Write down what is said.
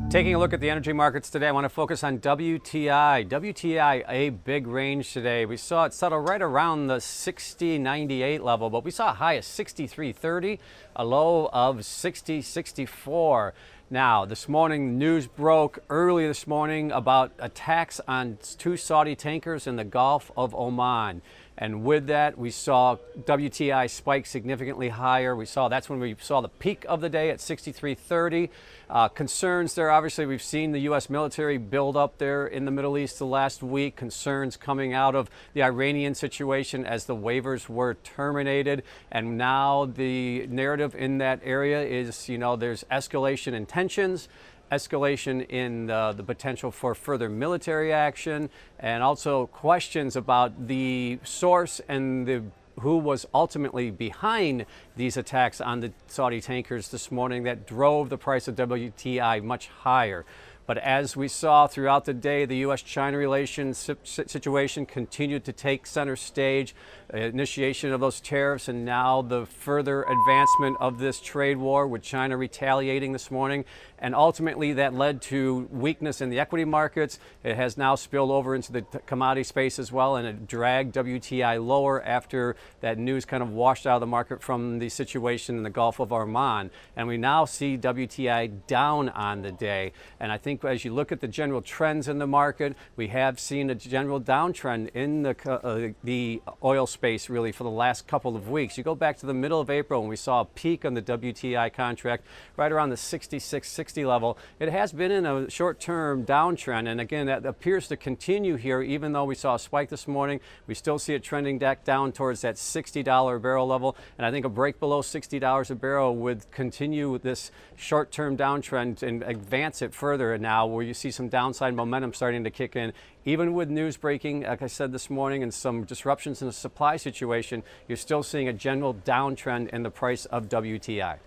Taking a look at the energy markets today, I want to focus on WTI. WTI, a big range today. We saw it settle right around the 60.98 level, but we saw a high of 63.30, a low of 60.64. Now, this morning, news broke early this morning about attacks on two Saudi tankers in the Gulf of Oman. And with that, we saw WTI spike significantly higher. That's when we saw the peak of the day at 63.30. Concerns there, obviously, we've seen the U.S. military build up there in the Middle East the last week. Concerns coming out of the Iranian situation as the waivers were terminated. And now the narrative in that area is, there's escalation in tensions, escalation in the potential for further military action, and also questions about the source and who was ultimately behind these attacks on the Saudi tankers this morning that drove the price of WTI much higher. But as we saw throughout the day, the U.S.-China relations situation continued to take center stage. Initiation of those tariffs and now the further advancement of this trade war with China retaliating this morning. And ultimately that led to weakness in the equity markets. It has now spilled over into the commodity space as well, and it dragged WTI lower after that news kind of washed out of the market from the situation in the Gulf of Oman. And we now see WTI down on the day. And I think as you look at the general trends in the market, we have seen a general downtrend in the oil space really for the last couple of weeks. You go back to the middle of April when we saw a peak on the WTI contract right around the 66.60 level. It has been in a short-term downtrend, and again, that appears to continue here. Even though we saw a spike this morning, we still see it trending back down towards that $60 a barrel level, and I think a break below $60 a barrel would continue this short-term downtrend and advance it further now, where you see some downside momentum starting to kick in. Even with news breaking, like I said this morning, and some disruptions in the supply situation, you're still seeing a general downtrend in the price of WTI.